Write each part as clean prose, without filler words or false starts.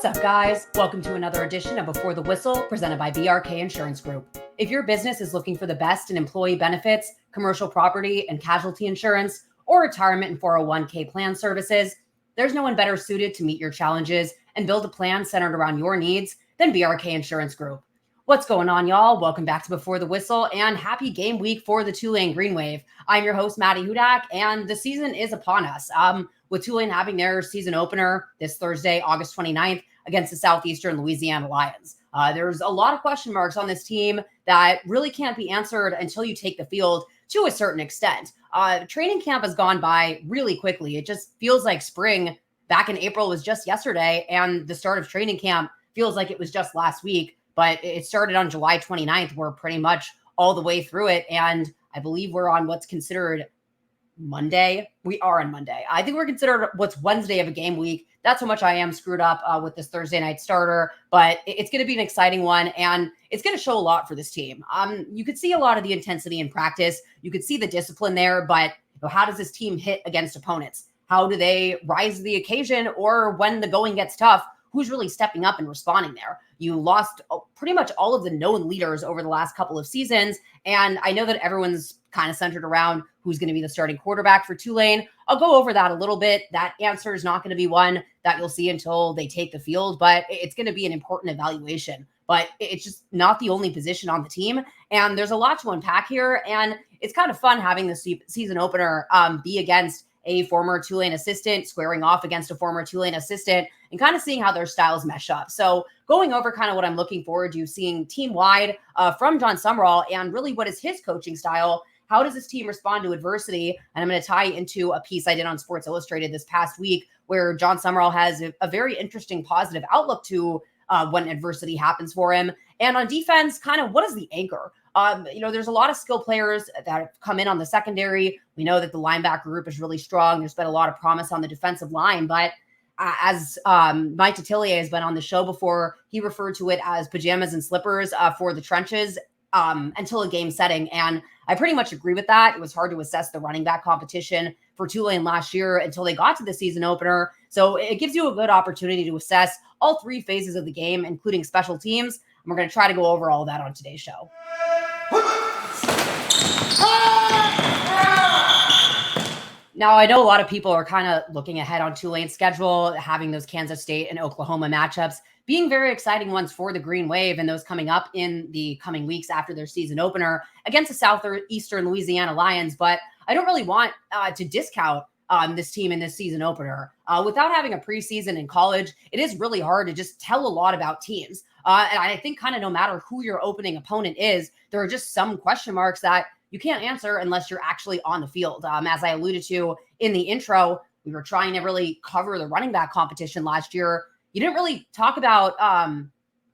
What's up, guys? Welcome to another edition of Before the Whistle, presented by BRK Insurance Group. If your business is looking for the best in employee benefits, commercial property and casualty insurance, or retirement and 401k plan services, there's no one better suited to meet your challenges and build a plan centered around your needs than BRK Insurance Group. What's going on, y'all? Welcome back to Before the Whistle and happy game week for the Tulane Green Wave. I'm your host, Maddy Hudak, and the season is upon us. With Tulane having their season opener this Thursday, August 29th, against the Southeastern Louisiana Lions. There's a lot of question marks on this team that really can't be answered until you take the field to a certain extent. Training camp has gone by really quickly. It just feels like spring back in April was just yesterday, and the start of training camp feels like it was just last week, but it started on July 29th. We're pretty much all the way through it, and I believe we're on what's considered Monday. We are on Monday. I think we're considered what's Wednesday of a game week. That's how much I am screwed up with this Thursday night starter, but it's going to be an exciting one, and it's going to show a lot for this team. You could see a lot of the intensity in practice. You could see the discipline there, but how does this team hit against opponents? How do they rise to the occasion, or when the going gets tough, who's really stepping up and responding there? You lost pretty much all of the known leaders over the last couple of seasons, and I know that everyone's kind of centered around who's going to be the starting quarterback for Tulane. I'll go over that a little bit. That answer is not going to be one that you'll see until they take the field, but it's going to be an important evaluation. But it's just not the only position on the team, and there's a lot to unpack here, and it's kind of fun having the season opener be against a former Tulane assistant, squaring off against a former Tulane assistant, and kind of seeing how their styles mesh up. So going over kind of what I'm looking forward to seeing team-wide from John Sumrall, and really what is his coaching style. How does this team respond to adversity? And I'm going to tie into a piece I did on Sports Illustrated this past week, where John Sumrall has a very interesting positive outlook to when adversity happens for him. And on defense, kind of what is the anchor? There's a lot of skill players that have come in on the secondary. We know that the linebacker group is really strong. There's been a lot of promise on the defensive line, but as Mike Detillier has been on the show before, he referred to it as pajamas and slippers for the trenches until a game setting. And I pretty much agree with that. It was hard to assess the running back competition for Tulane last year until they got to the season opener. So it gives you a good opportunity to assess all three phases of the game, including special teams. And we're going to try to go over all that on today's show. Now, I know a lot of people are kind of looking ahead on Tulane's schedule, having those Kansas State and Oklahoma matchups being very exciting ones for the Green Wave, and those coming up in the coming weeks after their season opener against the Southeastern Louisiana Lions. But I don't really want to discount this team in this season opener. Without having a preseason in college, it is really hard to just tell a lot about teams. And I think kind of no matter who your opening opponent is, there are just some question marks that you can't answer unless you're actually on the field. As I alluded to in the intro, we were trying to really cover the running back competition last year. You didn't really talk about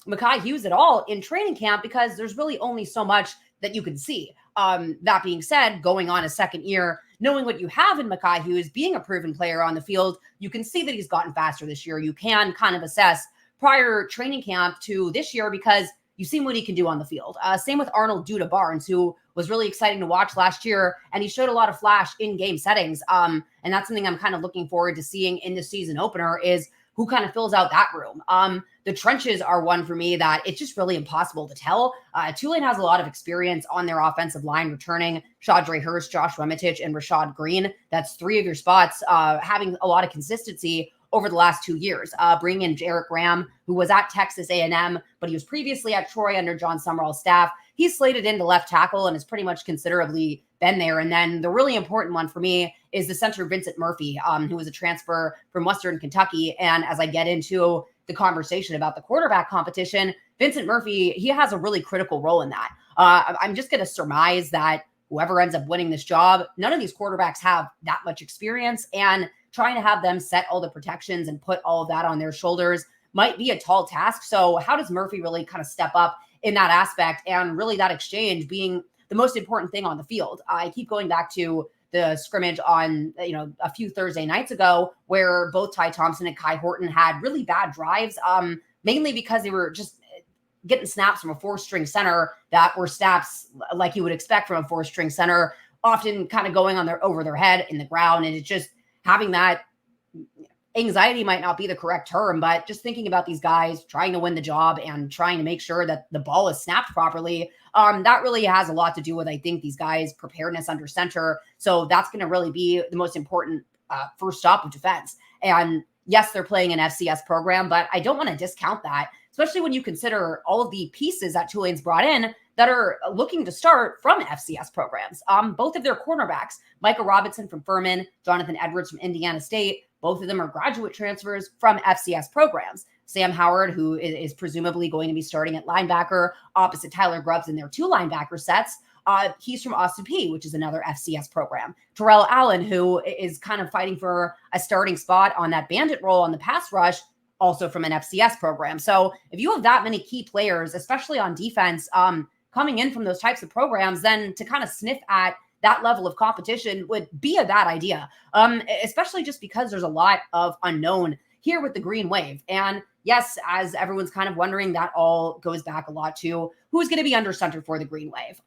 Mekhi Hughes at all in training camp because there's really only so much that you can see. That being said, going on a second year, knowing what you have in Mekhi Hughes, being a proven player on the field, you can see that he's gotten faster this year. You can kind of assess prior training camp to this year because you've seen what he can do on the field. Same with Arnold Duda Barnes, who was really exciting to watch last year, and he showed a lot of flash in game settings. And that's something I'm kind of looking forward to seeing in the season opener is who kind of fills out that room. The trenches are one for me that it's just really impossible to tell. Tulane has a lot of experience on their offensive line, returning Shadre Hurst, Josh Remitich, and Rashad Green. That's three of your spots, having a lot of consistency over the last 2 years. Bringing in Jarrett Graham, who was at Texas A&M, but he was previously at Troy under John Sumrall's staff. He's slated into left tackle and has pretty much considerably been there. And then the really important one for me is the center Vincent Murphy, who was a transfer from Western Kentucky. And as I get into the conversation about the quarterback competition, Vincent Murphy, he has a really critical role in that. I'm just going to surmise that whoever ends up winning this job, none of these quarterbacks have that much experience, and trying to have them set all the protections and put all of that on their shoulders might be a tall task. So how does Murphy really kind of step up in that aspect, and really that exchange being the most important thing on the field? I keep going back to the scrimmage on, a few Thursday nights ago where both Ty Thompson and Kai Horton had really bad drives, mainly because they were just getting snaps from a four-string center that were snaps like you would expect from a four-string center, often kind of going on over their head in the ground. And it's just having that anxiety might not be the correct term, but just thinking about these guys trying to win the job and trying to make sure that the ball is snapped properly, that really has a lot to do with, I think, these guys' preparedness under center. So that's going to really be the most important first stop of defense. And yes, they're playing an FCS program, but I don't want to discount that, especially when you consider all of the pieces that Tulane's brought in that are looking to start from FCS programs. Both of their cornerbacks, Micah Robinson from Furman, Jonathan Edwards from Indiana State, both of them are graduate transfers from FCS programs. Sam Howard, who is presumably going to be starting at linebacker opposite Tyler Grubbs in their 2 linebacker sets. He's from Austin Peay, which is another FCS program. Terrell Allen, who is kind of fighting for a starting spot on that bandit role on the pass rush, also from an FCS program. So if you have that many key players, especially on defense, coming in from those types of programs, then to kind of sniff at that level of competition would be a bad idea, especially just because there's a lot of unknown here with the Green Wave. And yes, as everyone's kind of wondering, that all goes back a lot to who's going to be under center for the Green Wave.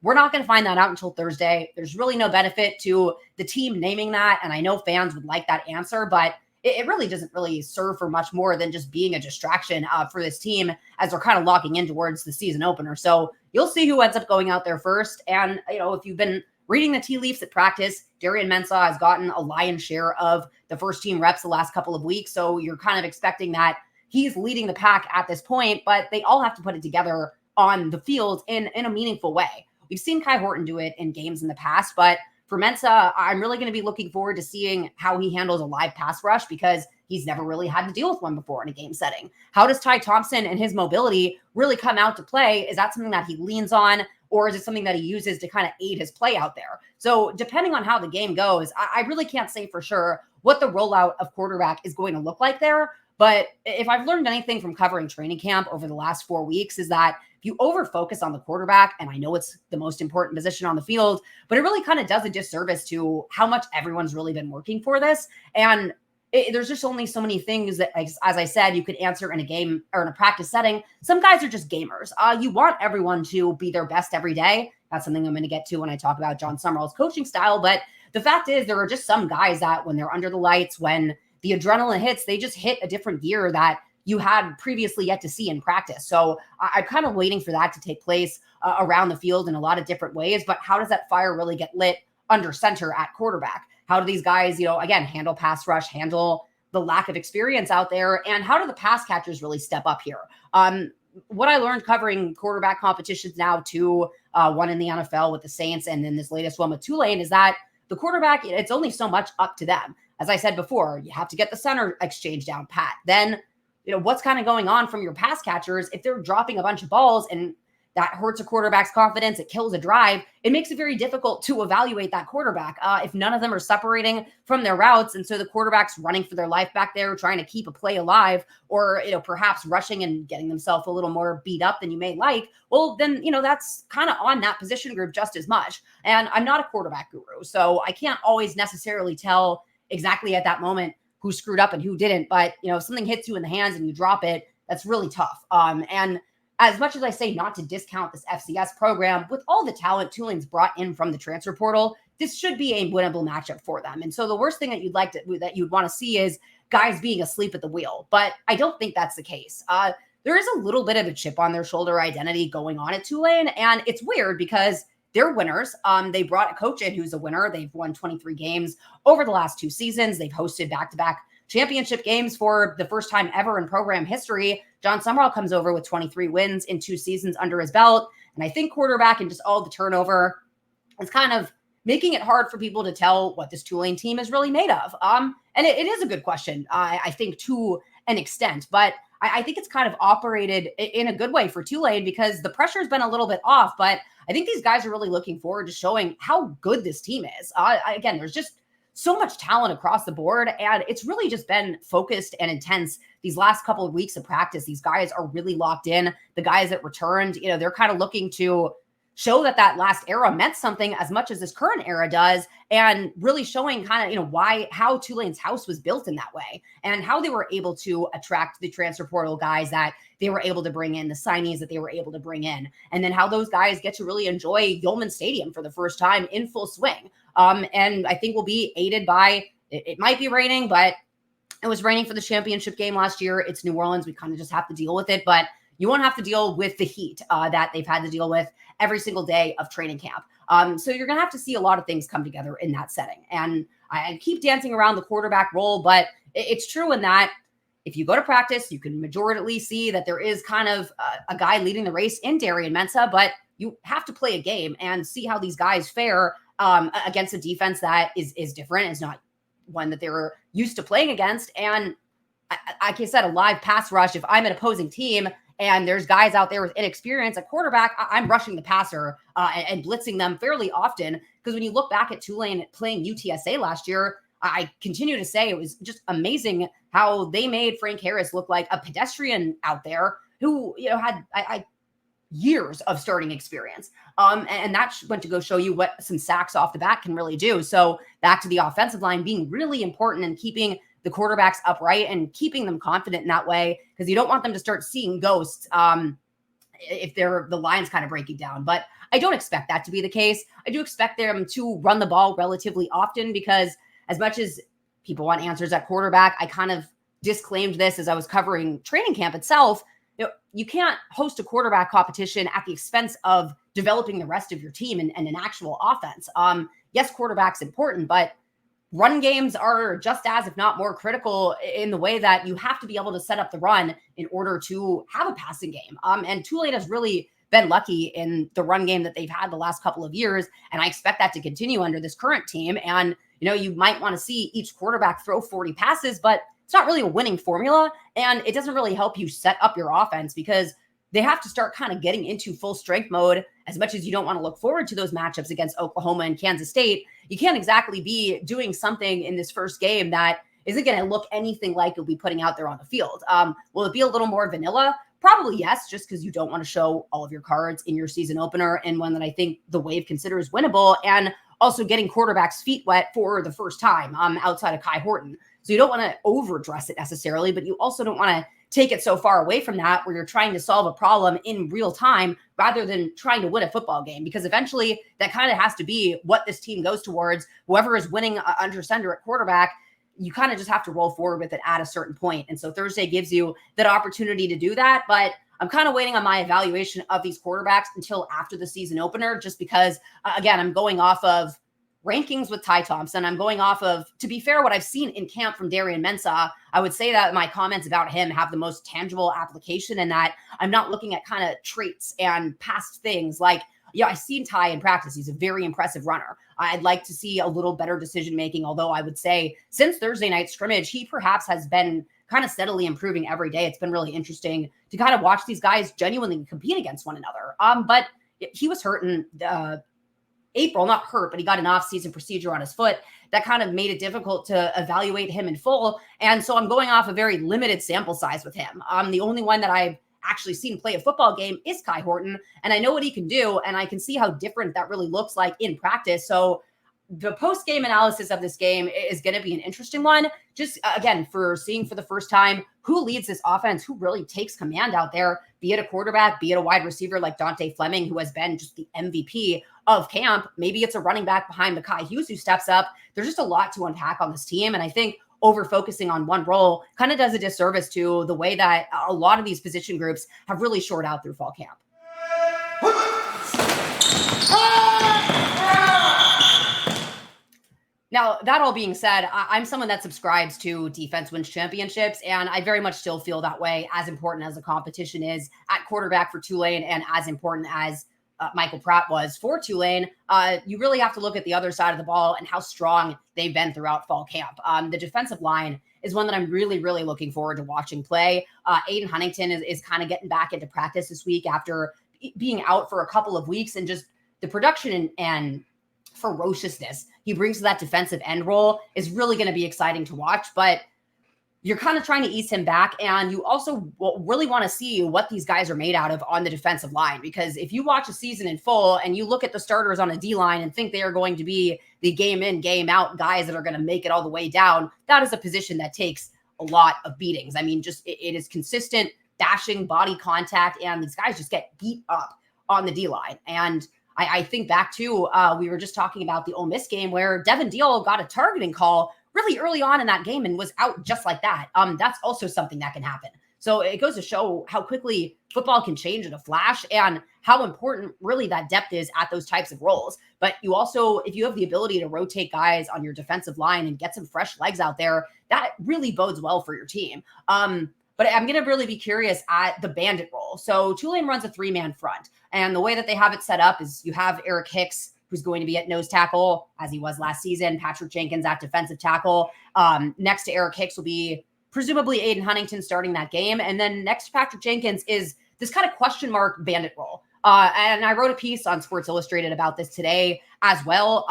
We're not going to find that out until Thursday. There's really no benefit to the team naming that. And I know fans would like that answer, but it really doesn't really serve for much more than just being a distraction for this team as they're kind of locking in towards the season opener. So you'll see who ends up going out there first. And, if you've been reading the tea leaves at practice, Darian Mensah has gotten a lion's share of the first team reps the last couple of weeks. So you're kind of expecting that he's leading the pack at this point, but they all have to put it together on the field in a meaningful way. We've seen Kai Horton do it in games in the past, but for Mensah, I'm really going to be looking forward to seeing how he handles a live pass rush because he's never really had to deal with one before in a game setting. How does Ty Thompson and his mobility really come out to play? Is that something that he leans on, or is it something that he uses to kind of aid his play out there? So depending on how the game goes, I really can't say for sure what the rollout of quarterback is going to look like there. But if I've learned anything from covering training camp over the last 4 weeks is that if you over-focus on the quarterback, and I know it's the most important position on the field, but it really kind of does a disservice to how much everyone's really been working for this. And there's just only so many things that, as I said, you could answer in a game or in a practice setting. Some guys are just gamers. You want everyone to be their best every day. That's something I'm going to get to when I talk about John Sumrall's coaching style. But the fact is, there are just some guys that when they're under the lights, when the adrenaline hits, they just hit a different gear that you had previously yet to see in practice. So I'm kind of waiting for that to take place around the field in a lot of different ways. But how does that fire really get lit under center at quarterback? How do these guys, again, handle pass rush, handle the lack of experience out there? And how do the pass catchers really step up here? What I learned covering quarterback competitions now, one in the NFL with the Saints and then this latest one with Tulane, is that the quarterback, it's only so much up to them. As I said before, you have to get the center exchange down pat. Then, what's kind of going on from your pass catchers? If they're dropping a bunch of balls and that hurts a quarterback's confidence, it kills a drive, it makes it very difficult to evaluate that quarterback if none of them are separating from their routes. And so the quarterback's running for their life back there, trying to keep a play alive, or, perhaps rushing and getting themselves a little more beat up than you may like. Well, then, that's kind of on that position group just as much. And I'm not a quarterback guru, so I can't always necessarily tell exactly at that moment who screwed up and who didn't. But, if something hits you in the hands and you drop it, that's really tough. And as much as I say not to discount this FCS program, with all the talent Tulane's brought in from the transfer portal, this should be a winnable matchup for them. And so the worst thing that you'd want to see is guys being asleep at the wheel. But I don't think that's the case. There is a little bit of a chip on their shoulder identity going on at Tulane. And it's weird because they're winners. They brought a coach in who's a winner. They've won 23 games over the last 2 seasons. They've hosted back-to-back championship games for the first time ever in program history. John Sumrall comes over with 23 wins in 2 seasons under his belt. And I think quarterback and just all the turnover is kind of making it hard for people to tell what this Tulane team is really made of. And it is a good question, I think, to an extent. But I think it's kind of operated in a good way for Tulane because the pressure has been a little bit off. But I think these guys are really looking forward to showing how good this team is. Again, there's just so much talent across the board, and it's really just been focused and intense these last couple of weeks of practice. These guys are really locked in. The guys that returned, they're kind of looking to show that last era meant something as much as this current era does, and really showing kind of, how Tulane's house was built in that way and how they were able to attract the transfer portal guys that they were able to bring in, the signees that they were able to bring in, and then how those guys get to really enjoy Yulman Stadium for the first time in full swing. And I think we'll be aided by, it might be raining, but It was raining for the championship game last year. It's New Orleans. We kind of just have to deal with it, but you won't have to deal with the heat that they've had to deal with every single day of training camp. So you're going to have to see a lot of things come together in that setting. And I keep dancing around the quarterback role, but it's true in that if you go to practice, you can majorly see that there is kind of a guy leading the race in Darian Mensah, but you have to play a game and see how these guys fare against a defense that is different. It's not one that they were used to playing against. And like I said, a live pass rush, if I'm an opposing team and there's guys out there with inexperience at quarterback, I'm rushing the passer and blitzing them fairly often. Because when you look back at Tulane playing UTSA last year, I continue to say it was just amazing how they made Frank Harris look like a pedestrian out there who, had years of starting experience. And that went to go show you what some sacks off the bat can really do. So back to the offensive line being really important and keeping the quarterbacks upright and keeping them confident in that way, because you don't want them to start seeing ghosts if the line's kind of breaking down. But I don't expect that to be the case. I do expect them to run the ball relatively often, because as much as people want answers at quarterback, I kind of disclaimed this as I was covering training camp itself. You can't host a quarterback competition at the expense of developing the rest of your team and an actual offense. Yes, quarterback's important, but run games are just as, if not more critical, in the way that you have to be able to set up the run in order to have a passing game. And Tulane has really been lucky in the run game that they've had the last couple of years. And I expect that to continue under this current team. And, you might want to see each quarterback throw 40 passes, but it's not really a winning formula. And it doesn't really help you set up your offense, because they have to start kind of getting into full strength mode. As much as you don't want to look forward to those matchups against Oklahoma and Kansas State, you can't exactly be doing something in this first game that isn't going to look anything like you'll be putting out there on the field. Will it be a little more vanilla? Probably yes, just because you don't want to show all of your cards in your season opener, and one that I think the Wave considers winnable, and also getting quarterbacks' feet wet for the first time outside of Kai Horton. So you don't want to overdress it necessarily, but you also don't want to take it so far away from that where you're trying to solve a problem in real time rather than trying to win a football game, because eventually that kind of has to be what this team goes towards. Whoever is winning under center at quarterback, you kind of just have to roll forward with it at a certain point. And so Thursday gives you that opportunity to do that. But I'm kind of waiting on my evaluation of these quarterbacks until after the season opener, just because, again, I'm going off of rankings with Ty Thompson. I'm going off of, to be fair, what I've seen in camp from Darian Mensah. I would say that my comments about him have the most tangible application, in that I'm not looking at kind of traits and past things. Like, I've seen Ty in practice. He's a very impressive runner. I'd like to see a little better decision-making, although I would say since Thursday night scrimmage, he perhaps has been kind of steadily improving every day. It's been really interesting to kind of watch these guys genuinely compete against one another. But he was hurt in April, not hurt, but he got an off-season procedure on his foot that kind of made it difficult to evaluate him in full. And so I'm going off a very limited sample size with him. The only one that I've actually seen play a football game is Kai Horton, and I know what he can do, and I can see how different that really looks like in practice. So the post-game analysis of this game is going to be an interesting one. Just, again, for seeing for the first time who leads this offense, who really takes command out there, be it a quarterback, be it a wide receiver like Dante Fleming, who has been just the MVP of camp. Maybe it's a running back behind Mekhi Hughes who steps up. There's just a lot to unpack on this team. And I think over-focusing on one role kind of does a disservice to the way that a lot of these position groups have really shored out through fall camp. Now, that all being said, I'm someone that subscribes to defense wins championships, and I very much still feel that way, as important as the competition is at quarterback for Tulane and as important as Michael Pratt was for Tulane. You really have to look at the other side of the ball and how strong they've been throughout fall camp. The defensive line is one that I'm really, really looking forward to watching play. Aiden Huntington is kind of getting back into practice this week after being out for a couple of weeks, and just the production and ferociousness he brings to that defensive end role is really going to be exciting to watch. But you're kind of trying to ease him back, and you also really want to see what these guys are made out of on the defensive line, because if you watch a season in full and you look at the starters on a D-line and think they are going to be the game in, game out guys that are going to make it all the way down, that is a position that takes a lot of beatings. I mean, just it is consistent dashing, body contact, and these guys just get beat up on the D-line. And I think back to, we were just talking about the Ole Miss game where Devin Deal got a targeting call really early on in that game and was out just like that. That's also something that can happen. So it goes to show how quickly football can change in a flash and how important really that depth is at those types of roles. But you also, if you have the ability to rotate guys on your defensive line and get some fresh legs out there, that really bodes well for your team. But I'm going to really be curious at the bandit role. So Tulane runs a 3-man front. And the way that they have it set up is you have Eric Hicks, who's going to be at nose tackle, as he was last season, Patrick Jenkins at defensive tackle. Next to Eric Hicks will be presumably Aiden Huntington starting that game. And then next to Patrick Jenkins is this kind of question mark bandit role. And I wrote a piece on Sports Illustrated about this today as well.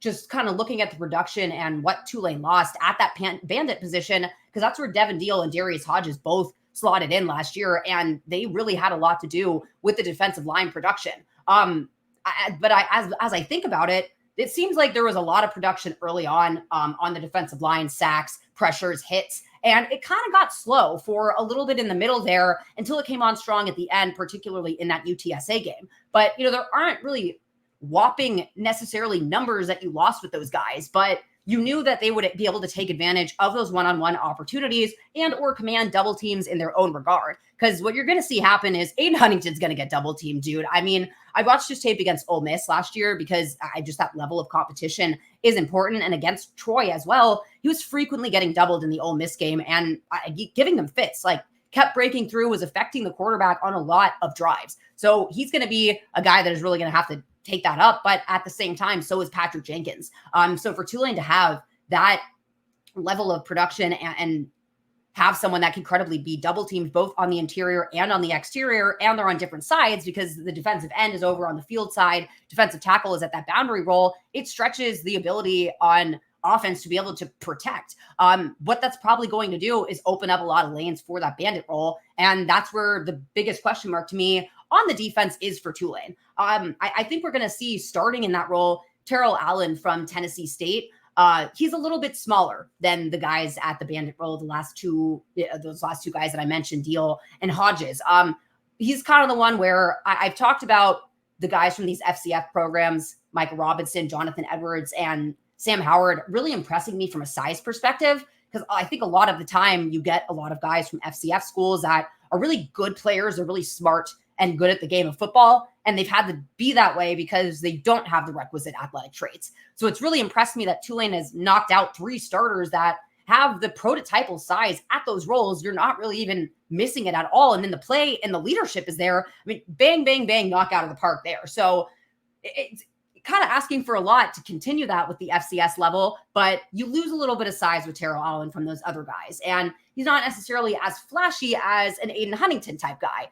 Just kind of looking at the production and what Tulane lost at that bandit position, because that's where Devin Deal and Darius Hodges both slotted in last year. And they really had a lot to do with the defensive line production. As I think about it, it seems like there was a lot of production early on the defensive line, sacks, pressures, hits, and it kind of got slow for a little bit in the middle there until it came on strong at the end, particularly in that UTSA game. But, there aren't really whopping necessarily numbers that you lost with those guys, but you knew that they would be able to take advantage of those one-on-one opportunities and or command double teams in their own regard. Because what you're going to see happen is Aiden Huntington's going to get double teamed, dude. I mean, I watched his tape against Ole Miss last year because that level of competition is important. And against Troy as well, he was frequently getting doubled in the Ole Miss game and giving them fits, like kept breaking through, was affecting the quarterback on a lot of drives. So he's going to be a guy that is really going to have to take that up. But at the same time, so is Patrick Jenkins. So for Tulane to have that level of production and have someone that can credibly be double teamed both on the interior and on the exterior, and they're on different sides because the defensive end is over on the field side, defensive tackle is at that boundary role, it stretches the ability on offense to be able to protect. What that's probably going to do is open up a lot of lanes for that bandit role. And that's where the biggest question mark to me on the defense is for Tulane. I think we're going to see starting in that role, Terrell Allen from Tennessee State. He's a little bit smaller than the guys at the bandit role, those last two guys that I mentioned, Deal and Hodges. He's kind of the one where I've talked about the guys from these FCF programs, Michael Robinson, Jonathan Edwards, and Sam Howard, really impressing me from a size perspective, because I think a lot of the time you get a lot of guys from FCF schools that are really good players, are really smart and good at the game of football. And they've had to be that way because they don't have the requisite athletic traits. So it's really impressed me that Tulane has knocked out 3 starters that have the prototypal size at those roles. You're not really even missing it at all. And then the play and the leadership is there. I mean, bang, bang, bang, knock out of the park there. So it's kind of asking for a lot to continue that with the FCS level, but you lose a little bit of size with Terrell Allen from those other guys. And he's not necessarily as flashy as an Aiden Huntington type guy.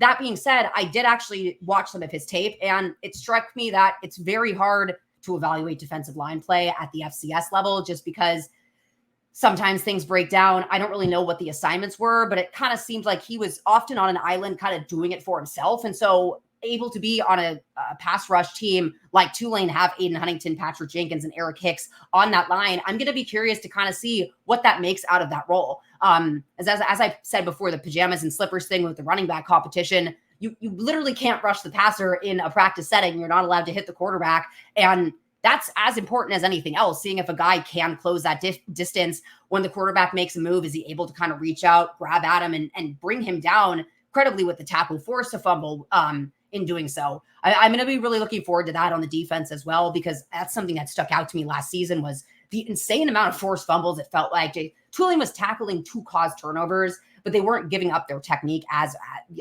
That being said, I did actually watch some of his tape, and it struck me that it's very hard to evaluate defensive line play at the FCS level just because sometimes things break down. I don't really know what the assignments were, but it kind of seemed like he was often on an island kind of doing it for himself. And so able to be on a pass rush team like Tulane, have Aiden Huntington, Patrick Jenkins, and Eric Hicks on that line, I'm going to be curious to kind of see what that makes out of that role. As I said before, the pajamas and slippers thing with the running back competition, you literally can't rush the passer in a practice setting. You're not allowed to hit the quarterback. And that's as important as anything else, seeing if a guy can close that distance when the quarterback makes a move. Is he able to kind of reach out, grab at him, and bring him down credibly with the tackle, force a fumble in doing so. I'm going to be really looking forward to that on the defense as well, because that's something that stuck out to me last season was the insane amount of forced fumbles. It felt like Tulane was tackling to cause turnovers, but they weren't giving up their technique as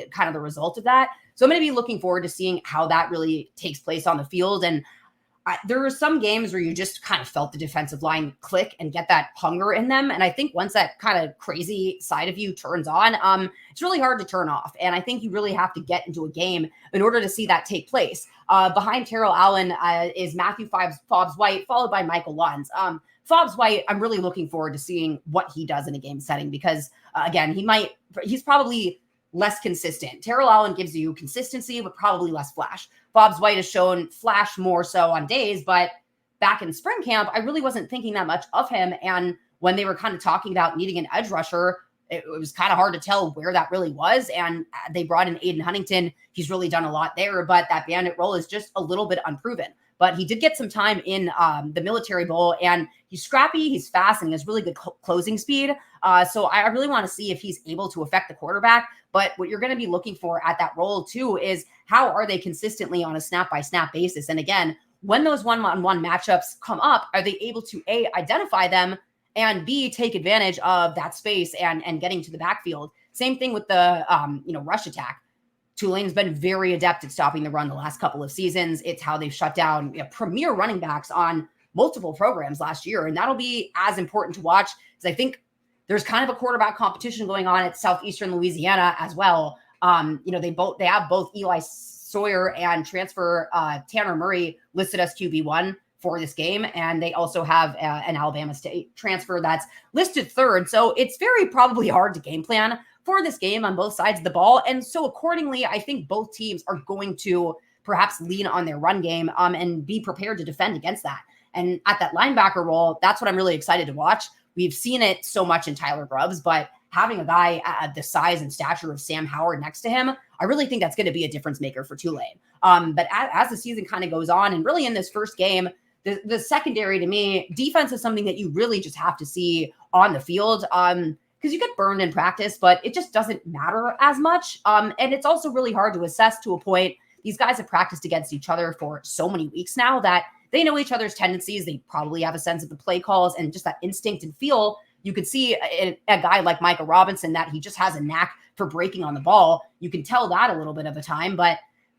kind of the result of that. So I'm going to be looking forward to seeing how that really takes place on the field. And there were some games where you just kind of felt the defensive line click and get that hunger in them. And I think once that kind of crazy side of you turns on, it's really hard to turn off. And I think you really have to get into a game in order to see that take place. Behind Terrell Allen is Matthew Fobbs White, followed by Michael Lunds. Fobbs White, I'm really looking forward to seeing what he does in a game setting because, again, he's probably less consistent. Terrell Allen gives you consistency, but probably less flash. Fobbs White has shown flash more so on days, but back in spring camp, I really wasn't thinking that much of him. And when they were kind of talking about needing an edge rusher, it was kind of hard to tell where that really was. And they brought in Aiden Huntington. He's really done a lot there, but that bandit role is just a little bit unproven. But he did get some time in the Military Bowl, and he's scrappy, he's fast, and he has really good closing speed. So I really want to see if he's able to affect the quarterback. But what you're going to be looking for at that role too is how are they consistently on a snap-by-snap basis? And again, when those one-on-one matchups come up, are they able to A, identify them, and B, take advantage of that space and getting to the backfield? Same thing with the rush attack. Tulane's been very adept at stopping the run the last couple of seasons. It's how they've shut down premier running backs on multiple programs last year. And that'll be as important to watch because I think there's kind of a quarterback competition going on at Southeastern Louisiana as well. They have both Eli Sawyer and transfer Tanner Murray listed as QB1 for this game. And they also have an Alabama State transfer that's listed third. So it's very probably hard to game plan for this game on both sides of the ball. And so accordingly, I think both teams are going to perhaps lean on their run game and be prepared to defend against that. And at that linebacker role, that's what I'm really excited to watch. We've seen it so much in Tyler Grubbs, but having a guy at the size and stature of Sam Howard next to him, I really think that's going to be a difference maker for Tulane. But as the season kind of goes on, and really in this first game, the secondary, to me, defense is something that you really just have to see on the field. Because you get burned in practice, but it just doesn't matter as much. And it's also really hard to assess to a point. These guys have practiced against each other for so many weeks now that they know each other's tendencies. They probably have a sense of the play calls and just that instinct and feel. You could see a guy like Micah Robinson that he just has a knack for breaking on the ball. You can tell that a little bit of a time, but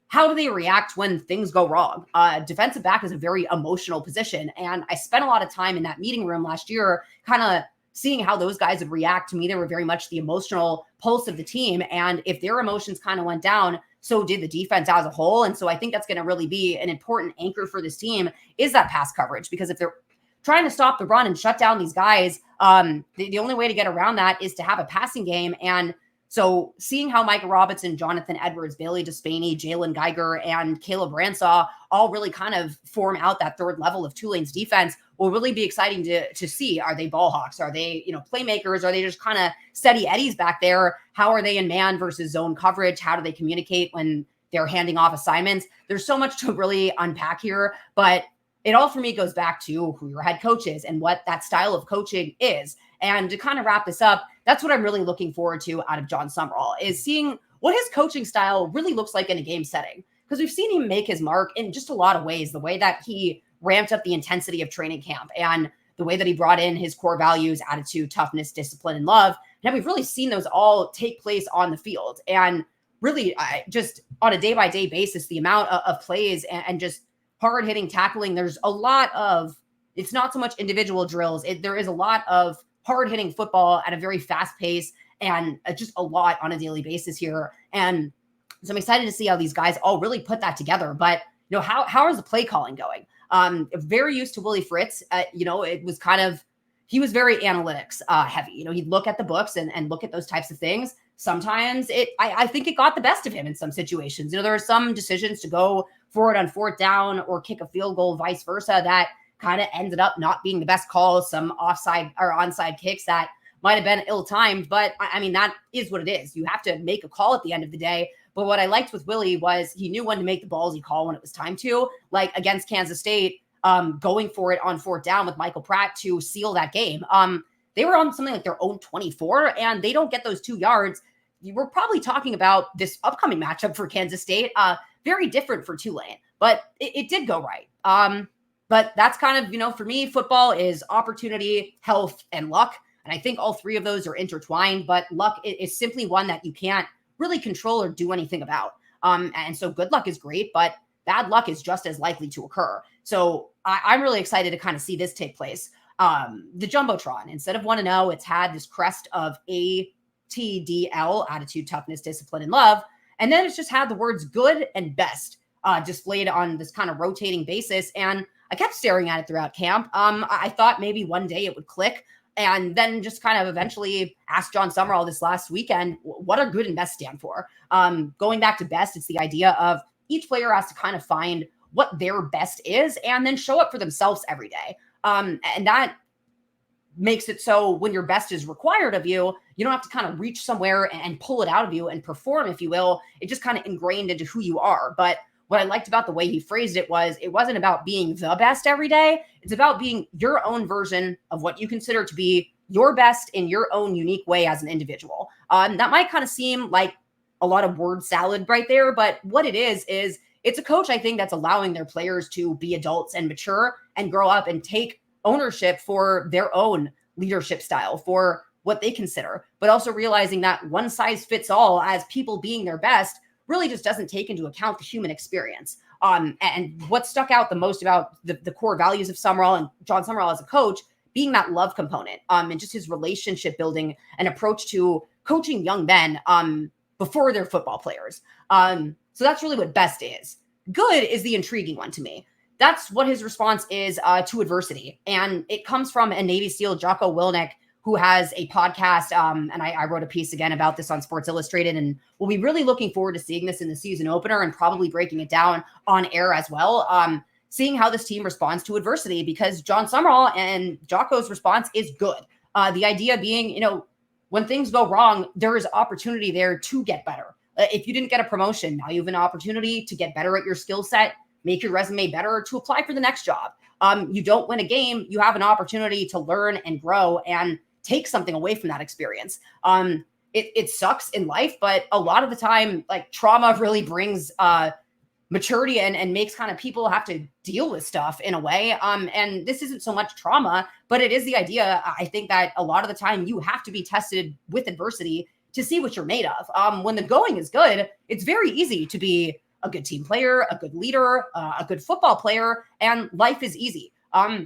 how do they react when things go wrong? Defensive back is a very emotional position. And I spent a lot of time in that meeting room last year kind of seeing how those guys would react. To me, they were very much the emotional pulse of the team. And if their emotions kind of went down, so did the defense as a whole. And so I think that's going to really be an important anchor for this team is that pass coverage, because if they're trying to stop the run and shut down these guys, the only way to get around that is to have a passing game. And so seeing how Micah Robinson, Jonathan Edwards, Bailey Despaney, Jalen Geiger, and Caleb Ransaw all really kind of form out that third level of Tulane's defense will really be exciting to see. Are they ball hawks? Are they, playmakers? Are they just kind of steady Eddies back there? How are they in man versus zone coverage? How do they communicate when they're handing off assignments? There's so much to really unpack here, but it all for me goes back to who your head coach is and what that style of coaching is. And to kind of wrap this up, that's what I'm really looking forward to out of John Sumrall, is seeing what his coaching style really looks like in a game setting. Because we've seen him make his mark in just a lot of ways, the way that he ramped up the intensity of training camp and the way that he brought in his core values, attitude, toughness, discipline, and love. And we've really seen those all take place on the field. And really just on a day-by-day basis, the amount of plays and just hard-hitting tackling, there's a lot of, it's not so much individual drills. There is a lot of hard-hitting football at a very fast pace and just a lot on a daily basis here. And so I'm excited to see how these guys all really put that together. But, how is the play calling going? Very used to Willie Fritz. It was kind of, he was very analytics heavy. He'd look at the books and look at those types of things. Sometimes I think it got the best of him in some situations. There are some decisions to go forward on fourth down or kick a field goal, vice versa, that kind of ended up not being the best call. Some offside or onside kicks that might have been ill-timed, but I mean, that is what it is. You have to make a call at the end of the day. But what I liked with Willie was he knew when to make the ballsy call when it was time to, like against Kansas State, going for it on fourth down with Michael Pratt to seal that game. They were on something like their own 24, and they don't get those 2 yards. We're probably talking about this upcoming matchup for Kansas State, very different for Tulane, but it did go right. But that's kind of, for me, football is opportunity, health, and luck. And I think all three of those are intertwined, but luck is simply one that you can't really control or do anything about. And so good luck is great, but bad luck is just as likely to occur. So I'm really excited to kind of see this take place. The Jumbotron, instead of 1-0, it's had this crest of ATDL, attitude, toughness, discipline, and love. And then it's just had the words good and best displayed on this kind of rotating basis. And I kept staring at it throughout camp. I thought maybe one day it would click, and then just kind of eventually asked John Sumrall this last weekend, what are good and best stand for? Going back to best, it's the idea of each player has to kind of find what their best is and then show up for themselves every day. And that makes it so when your best is required of you, you don't have to kind of reach somewhere and pull it out of you and perform, if you will. It just kind of ingrained into who you are. But what I liked about the way he phrased it was it wasn't about being the best every day. It's about being your own version of what you consider to be your best in your own unique way as an individual. That might kind of seem like a lot of word salad right there, but what it is it's a coach, I think, that's allowing their players to be adults and mature and grow up and take ownership for their own leadership style, for what they consider, but also realizing that one size fits all as people being their best really just doesn't take into account the human experience. And what stuck out the most about the core values of Sumrall and John Sumrall as a coach being that love component, and just his relationship building and approach to coaching young men before they're football players. So that's really what best is. Good is the intriguing one to me. That's what his response is to adversity. And it comes from a Navy SEAL, Jocko Willink, who has a podcast. And I wrote a piece again about this on Sports Illustrated. And we'll be really looking forward to seeing this in the season opener and probably breaking it down on air as well. Seeing how this team responds to adversity, because John Sumrall and Jocko's response is good. The idea being, when things go wrong, there is opportunity there to get better. If you didn't get a promotion, now you have an opportunity to get better at your skill set, make your resume better, to apply for the next job. You don't win a game, you have an opportunity to learn and grow and take something away from that experience. It sucks in life, but a lot of the time, like, trauma really brings maturity and makes kind of people have to deal with stuff in a way. And this isn't so much trauma, but it is the idea, I think, that a lot of the time you have to be tested with adversity to see what you're made of. When the going is good, it's very easy to be a good team player, a good leader, a good football player, and life is easy.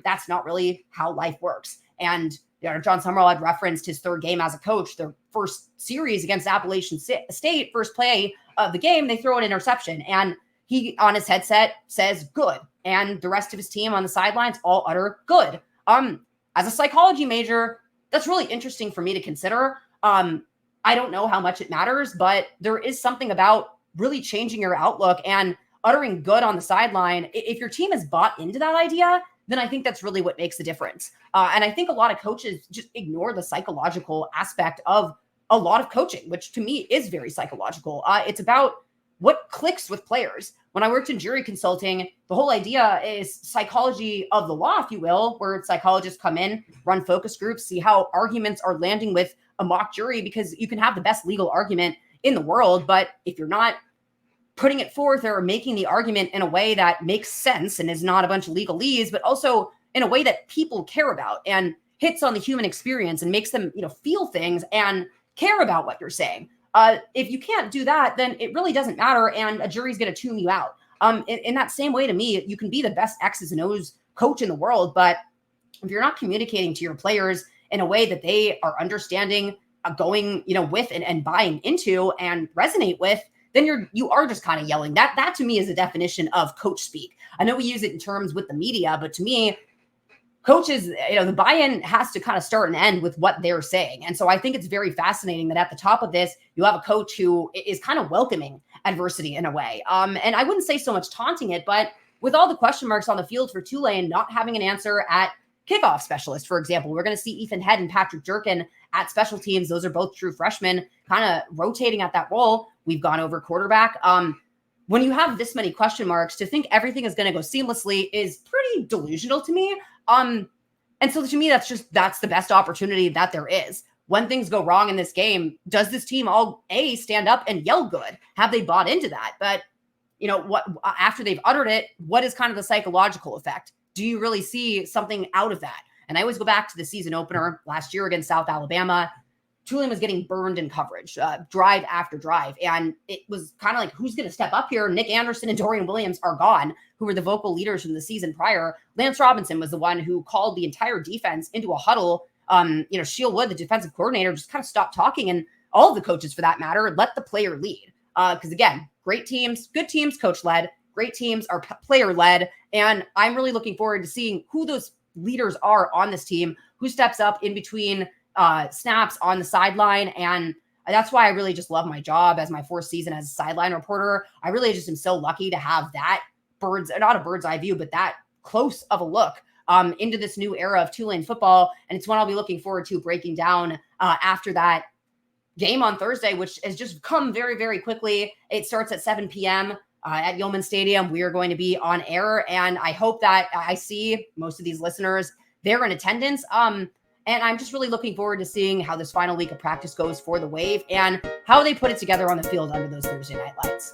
That's not really how life works. And John Sumrall had referenced his third game as a coach. Their first series against Appalachian State, first play of the game, they throw an interception. And he, on his headset, says good. And the rest of his team on the sidelines all utter good. As a psychology major, that's really interesting for me to consider. I don't know how much it matters, but there is something about really changing your outlook and uttering good on the sideline. If your team has bought into that idea, then I think that's really what makes the difference. And I think a lot of coaches just ignore the psychological aspect of a lot of coaching, which to me is very psychological. It's about what clicks with players. When I worked in jury consulting, the whole idea is psychology of the law, if you will, where psychologists come in, run focus groups, see how arguments are landing with a mock jury, because you can have the best legal argument in the world, but if you're not putting it forth or making the argument in a way that makes sense and is not a bunch of legalese, but also in a way that people care about and hits on the human experience and makes them, feel things and care about what you're saying. If you can't do that, then it really doesn't matter, and a jury's going to tune you out. In that same way, to me, you can be the best X's and O's coach in the world, but if you're not communicating to your players in a way that they are understanding, going, with and buying into and resonate with, then you are just kind of yelling. That to me is a definition of coach speak. I know we use it in terms with the media, but to me, coaches, the buy-in has to kind of start and end with what they're saying. And so I think it's very fascinating that at the top of this, you have a coach who is kind of welcoming adversity in a way. And I wouldn't say so much taunting it, but with all the question marks on the field for Tulane, not having an answer at kickoff specialist, for example, we're going to see Ethan Head and Patrick Jerkin at special teams. Those are both true freshmen, kind of rotating at that role. We've gone over quarterback. When you have this many question marks, to think everything is going to go seamlessly is pretty delusional to me. And so to me, that's the best opportunity that there is. When things go wrong in this game, does this team all stand up and yell good? Have they bought into that? But what after they've uttered it, what is kind of the psychological effect? Do you really see something out of that? And I always go back to the season opener last year against South Alabama. Tulane was getting burned in coverage, drive after drive. And it was kind of like, who's going to step up here? Nick Anderson and Dorian Williams are gone, who were the vocal leaders from the season prior. Lance Robinson was the one who called the entire defense into a huddle. Sheil Wood, the defensive coordinator, just kind of stopped talking. And all of the coaches, for that matter, let the player lead. Because again, great teams, good teams, coach-led. Great teams are player-led. And I'm really looking forward to seeing who those leaders are on this team, who steps up in between snaps on the sideline. And that's why I really just love my job as my fourth season as a sideline reporter. I really just am so lucky to have that not a bird's eye view, but that close of a look into this new era of Tulane football. And it's one I'll be looking forward to breaking down after that game on Thursday, which has just come very, very quickly. It starts at 7 p.m. At Yeoman Stadium. We are going to be on air, and I hope that I see most of these listeners there in attendance. And I'm just really looking forward to seeing how this final week of practice goes for the Wave and how they put it together on the field under those Thursday night lights.